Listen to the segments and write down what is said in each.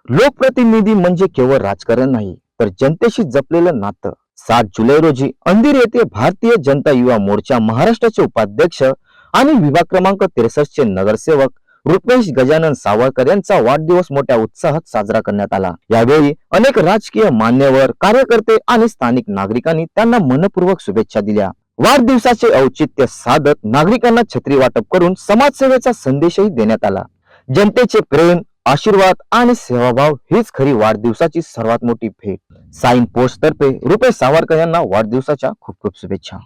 लोकप्रतिनिधी म्हणजे केवळ राजकारण नाही, तर जनतेशी जपलेलं नातं. 7 जुलै रोजी अंधेर येथे भारतीय जनता युवा मोर्चा महाराष्ट्राचे उपाध्यक्ष आणि विभाग क्रमांक 63 चे नगरसेवक रुपेश गजानन सावरकर यांचा वाढदिवस मोठ्या उत्साहात साजरा करण्यात आला. यावेळी अनेक राजकीय मान्यवर, कार्यकर्ते आणि स्थानिक नागरिकांनी त्यांना मनपूर्वक शुभेच्छा दिल्या. वाढदिवसाचे औचित्य साधत नागरिकांना छत्री वाटप करून समाजसेवेचा संदेशही देण्यात आला. जनतेचे प्रेम, आशीर्वाद आणि सेवाभाव हीच खरी वाढदिवसाची सर्वात मोठी भेट. साइन पोस्ट तर्फे रुपेश सावरकर यांना वाढदिवसाच्या खूप खूप शुभेच्छा.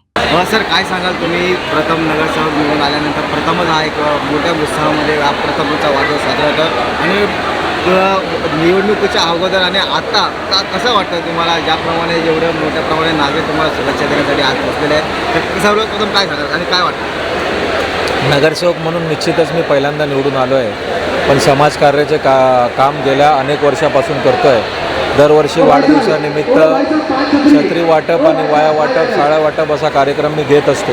सर, काय सांगाल तुम्ही प्रथम नगरसेवक निवडून आल्यानंतर प्रथमच हा एक मोठ्या उत्साहामध्ये हा प्रथमचा वाढदिवस साजरा होता आणि निवडणुकीच्या अगोदर आणि आता कसं वाटतं तुम्हाला, ज्याप्रमाणे जेवढ्या मोठ्या प्रमाणे नागरिक तुम्हाला शुभेच्छा देण्यासाठी आज पोचलेले आहेत, तर सर्वप्रथम काय सांगाल आणि काय वाटतं? नगरसेवक म्हणून निश्चितच मी पहिल्यांदा निवडून आलो आहे, पण समाजकार्याचे काम गेल्या अनेक वर्षापासून करतो आहे. दरवर्षी वाढदिवसानिमित्त छत्री वाटप आणि वाया वाटप, साड्या वाटप असा कार्यक्रम मी घेत असतो.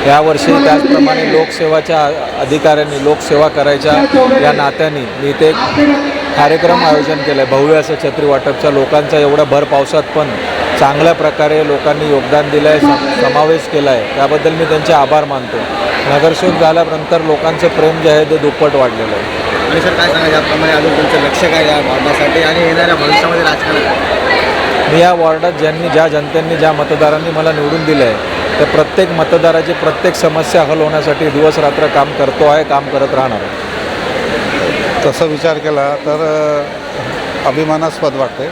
यावर्षी त्याचप्रमाणे लोकसेवाच्या अधिकाऱ्यांनी लोकसेवा करायच्या या नात्याने मी ते कार्यक्रम आयोजन केलं आहे. भव्य असं छत्री वाटपच्या लोकांचा एवढ्या भर पावसात पण चांगल्या प्रकारे लोकांनी योगदान दिलं आहे, समावेश केला आहे. त्याबद्दल मी त्यांचे आभार मानतो. नगरसेवक झाल्यानंतर लोकांचं प्रेम जे आहे ते दुप्पट वाढलेलं आहे. आणि सर, काय सांगा, याप्रमाणे अजून तुमचं लक्ष काय या वाढण्यासाठी आणि येणाऱ्या भविष्यामध्ये राजकारण? मी या वॉर्डात ज्या जनतेने, ज्या मतदारांनी मला निवडून दिलं आहे, त्या प्रत्येक मतदाराची प्रत्येक समस्या हल होण्यासाठी दिवस रात्र काम करतो आहे, काम करत राहणार आहे. तसं विचार केला तर अभिमानास्पद वाटते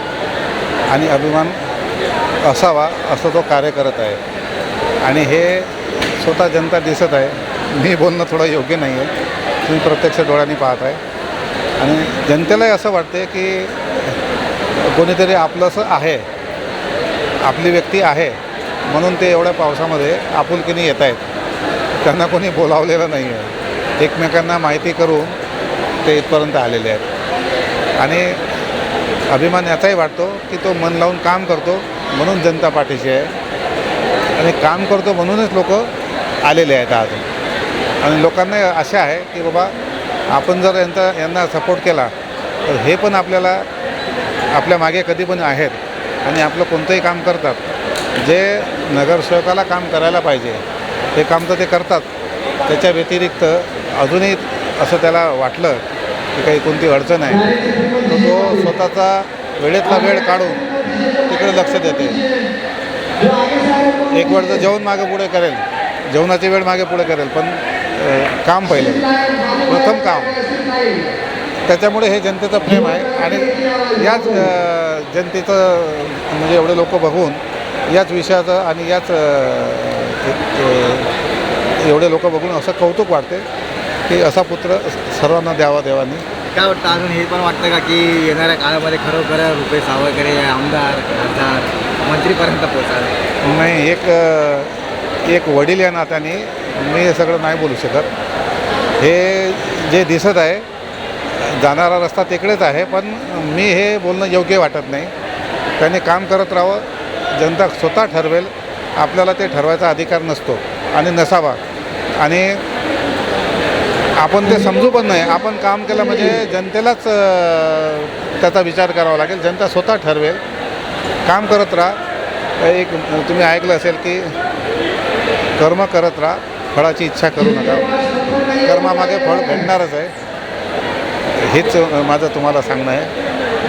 आणि अभिमान असावा असं तो कार्य करत आहे आणि हे स्वतः जनता दिसत आहे. मी बोलणं थोडं योग्य नाही आहे, तुम्ही प्रत्यक्ष डोळ्यांनी पाहत आहे आणि जनतेलाही असं वाटते की कोणीतरी आपलंसं आहे, आपली व्यक्ती आहे, म्हणून ते एवढ्या पावसामध्ये आपुलकीने येत आहेत. त्यांना कोणी बोलावलेलं नाही आहे, एकमेकांना माहिती करून ते इथपर्यंत आलेले आहेत आणि अभिमान याचाही वाटतो की तो मन लावून काम करतो म्हणून जनता पाठीशी आहे आणि काम करतो म्हणूनच लोक आलेले आहेत आज. आणि लोकांना आशा आहे की बाबा आपण जर यांना सपोर्ट केला तर हे पण आपल्या मागे कधी पण आहेत आणि आपलं कोणतंही काम करतात. जे नगरसेवकाला काम करायला पाहिजे ते काम तर ते करतात. त्याच्या व्यतिरिक्त अजूनही असं त्याला वाटलं की काही कोणती अडचण आहे तर तो स्वतःचा वेळेतला वेळ काढून तिकडे लक्ष देते. एक वेळ तर जेवण मागे पुढे करेल, जेवणाची वेळ मागे पुढे करेल, पण काम पहिले, प्रथम काम. त्याच्यामुळे हे जनतेचं प्रेम आहे आणि याच जनतेचं म्हणजे एवढे लोक बघून याच विषयाचं आणि याच एवढे लोक बघून असं कौतुक वाटते की असा पुत्र सर्वांना द्यावा देवानी. काय वाटतं अजून हे पण वाटतं का की येणाऱ्या काळामध्ये खरोखर रुपेश सावरकर हे आमदार, खासदार, मंत्रीपर्यंत पोहोचाल? नाही, एक वडील या नात्याने मी हे सगळं नाही बोलू शकत. हे जे दिसत आहे जाणारा रस्ता तिकडेच आहे, पण मी हे बोलणं योग्य वाटत नाही. त्याने काम करत राहावं, जनता स्वतः ठरवेल. आपल्याला ते ठरवायचा अधिकार नसतो आणि नसावा आणि आपण ते समजू पण नाही. आपण काम केलं म्हणजे जनतेलाच त्याचा विचार करावा लागेल. जनता स्वतः ठरवेल. काम करत राहा. एक तुम्ही ऐकलं असेल की कर्म करत राहा, फळाची इच्छा करू नका. कर्मामागे फळ भेटणारच आहे. हेच माझं तुम्हाला सांगणं आहे.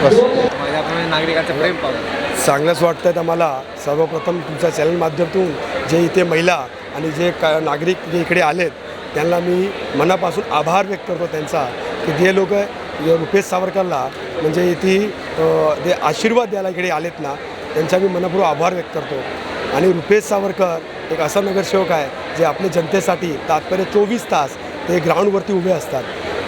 बस. माझ्याप्रमाणे नागरिकांचं प्रेम पाहून चांगलंच वाटतं आहे आम्हाला. सर्वप्रथम तुमच्या चॅनल माध्यमातून जे इथे महिला आणि जे नागरिक जे इकडे आलेत त्यांना मी मनापासून आभार व्यक्त करतो त्यांचा, की जे लोक रुपेश सावरकरला म्हणजे इथे जे आशीर्वाद द्यायला इकडे आलेत ना, त्यांचा मी मनपूर्वक आभार व्यक्त करतो. आणि रुपेश सावरकर एक असा नगरसेवक आहे जे आपल्या जनतेसाठी तात्पर्य 24 तास ते ग्राउंडवरती उभे असतात.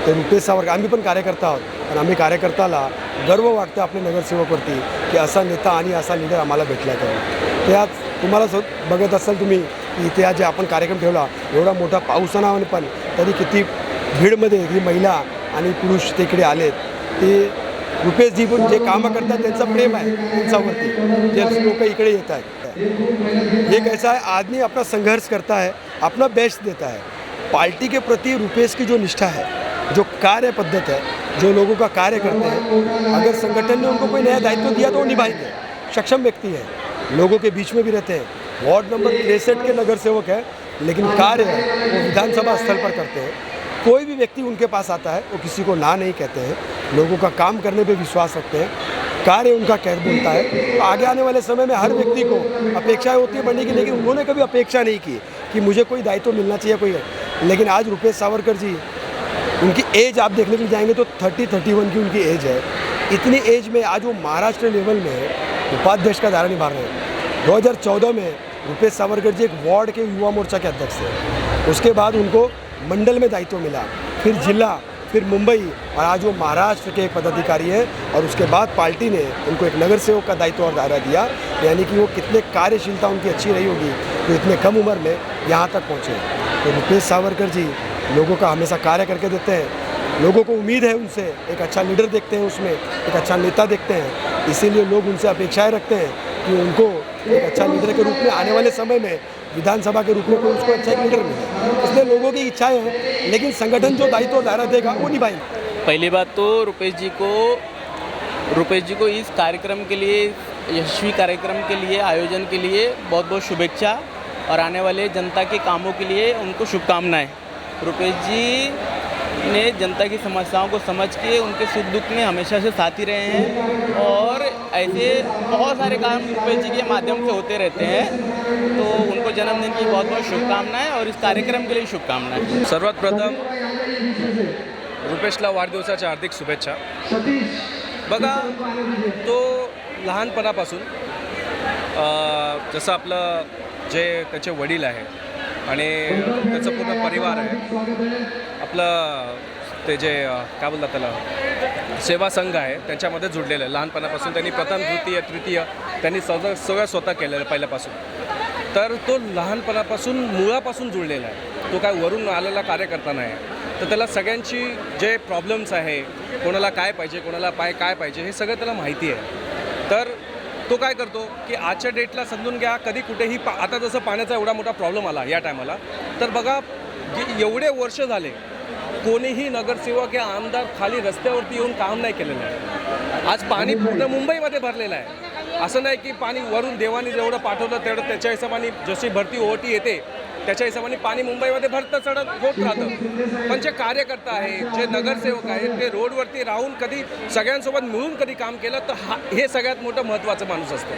ते रुपेश सावरकर, आम्ही पण कार्यकर्ता आहोत, पण आम्ही कार्यकर्त्याला गर्व वाटतं आपल्या नगरसेवकवरती की असा नेता आणि असा लीडर आम्हाला भेटला. तर ते आज तुम्हाला बघत असाल तुम्ही इथे आज जे आपण कार्यक्रम ठेवला, एवढा मोठा पावसाना पण तरी किती भीडमध्ये ही महिला आणि पुरुष तिकडे आलेत. ते रुपेशजी पण जे कामं करतात त्यांचं प्रेम आहे त्यांच्यावरती, जे लोक इकडे येत आहेत. ये कैसा है, आदमी अपना संघर्ष करता है, अपना बेस्ट देता है. पार्टी के प्रति रुपेश की जो निष्ठा है, जो कार्य पद्धत है, जो लोगों का कार्य करते हैं, अगर संगठन ने उनको कोई नया दायित्व दिया तो वो निभाएंगे। सक्षम व्यक्ति हैं, लोगों के बीच में भी रहते हैं। वार्ड नंबर 63 के नगर सेवक है, लेकिन कार्य है वो विधानसभा स्थल पर करते हैं। कोई भी व्यक्ति उनके पास आता है वो किसी को ना नहीं कहते हैं, लोगों का काम करने पे विश्वास रखते हैं, कार्य उनका कह बोलता है। तो आगे आने वाले समय में हर व्यक्ति को अपेक्षाएं होती है बढ़ने की, लेकिन उन्होंने कभी अपेक्षा नहीं की कि मुझे कोई दायित्व मिलना चाहिए कोई। लेकिन आज रुपेश सावरकर जी, उनकी एज आप देखने के लिए जाएंगे तो 30-31 की उनकी एज है। इतनी एज में आज वो महाराष्ट्र लेवल में उपाध्यक्ष का दायरा निभा रहे हैं। 2014 में रुपेश सावरकर जी एक वार्ड के युवा मोर्चा के अध्यक्ष थे, उसके बाद उनको मंडल में दायित्व मिला, फिर जिला, फिर मुंबई, और आज वो महाराष्ट्र के एक पदाधिकारी हैं। और उसके बाद पार्टी ने उनको एक नगर सेवक का दायित्व और दायरा दिया। यानी कि वो कितने कार्यशीलता उनकी अच्छी रही होगी तो इतने कम उम्र में यहाँ तक पहुँचे। तो रुपेश सावरकर जी लोगों का हमेशा कार्य करके देते हैं, लोगों को उम्मीद है उनसे, एक अच्छा लीडर देखते हैं उसमें, एक अच्छा नेता देखते हैं। इसीलिए लोग उनसे अपेक्षाएं रखते हैं कि उनको एक अच्छा लीडर के रूप में आने वाले समय में विधानसभा के रूप में कोई उसको अच्छा एक लीडर मिले। इसलिए लोगों की इच्छाएं हैं, लेकिन संगठन जो दायित्व और दायरा देगा वो निभाएंगे। पहली बात तो रुपेश जी को इस कार्यक्रम के लिए, यशस्वी कार्यक्रम के लिए, आयोजन के लिए बहुत बहुत शुभेच्छा, और आने वाले जनता के कामों के लिए उनको शुभकामनाएं। रुपेश जी ने जनता की समस्याओं को समझ के उनके सुख दुख में हमेशा से साथी रहे हैं, और ऐसे बहुत सारे काम रुपेश जी के माध्यम से होते रहते हैं। तो उनको जन्मदिन की बहुत बहुत शुभकामनाएं, और इस कार्यक्रम के लिए शुभकामनाएं। सर्वात प्रथम रुपेशला वाढदिवसाच्या हार्दिक शुभेच्छा। बघा, तो लहानपणापासून जसं आपलं जे त्याचे वडील आहे आणि त्याचं पूर्ण परिवार आहे, आपलं ते जे काय बोलतात त्याला सेवा संघ आहे त्याच्यामध्ये जुडलेलं आहे। लहानपणापासून त्यांनी प्रथम द्वितीय तृतीय त्यांनी सगळं स्वतः केलेलं आहे पहिल्यापासून। तर तो लहानपणापासून मुळापासून जुळलेला आहे, तो काय वरून आलेला कार्यकर्ता नाही। तर त्याला सगळ्यांची जे प्रॉब्लेम्स आहे, कोणाला काय पाहिजे, कोणाला काय पाहिजे, हे सगळं त्याला माहिती आहे। तर तो काय करतो की आजच्या डेटला समजून घ्या, कधी कुठेही आता जसं पाण्याचा एवढा मोठा प्रॉब्लेम आला या टायमाला, तर बघा एवढे वर्ष झाले कोणीही नगरसेवक या आमदार खाली रस्त्यावरती येऊन काम नाही केलेलं आहे। आज पाणी पूर्ण मुंबईमध्ये भरलेलं आहे। असं नाही की पाणी वरून देवाने जेवढं पाठवलं तेवढं त्याच्या हिशोबाने जशी भरती ओटी येते त्याच्या हिशोबाने पाणी मुंबईमध्ये भरतं चढत होत राहतं। पण जे कार्यकर्ता आहे, जे नगरसेवक आहेत, ते रोडवरती राहून कधी सगळ्यांसोबत मिळून कधी काम केलं तर हे सगळ्यात मोठं महत्त्वाचं माणूस असतो।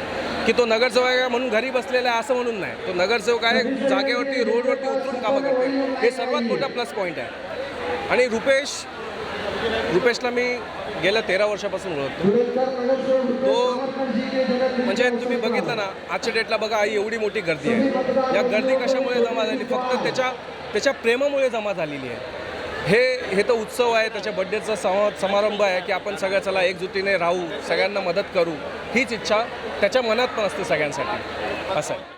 की तो नगरसेवक आहे म्हणून घरी बसलेला आहे असं म्हणून नाही, तो नगरसेवक आहे जागेवरती रोडवरती उतरून कामं करते, हे सर्वात मोठा प्लस पॉईंट आहे। आणि रुपेशला मी गेल्या 13 वर्षापासून ओळखतो। तो म्हणजे तुम्ही बघितलं ना, आजच्या डेटला बघा एवढी मोठी गर्दी आहे। या गर्दी कशामुळे जमा झाली? फक्त त्याच्या प्रेमामुळे जमा झालेली आहे। हे तर उत्सव आहे, त्याच्या बड्डेचा समारंभ आहे की आपण सगळ्या चला एकजुटीने राहू, सगळ्यांना मदत करू, हीच इच्छा त्याच्या मनात पण असते सगळ्यांसाठी, असं आहे।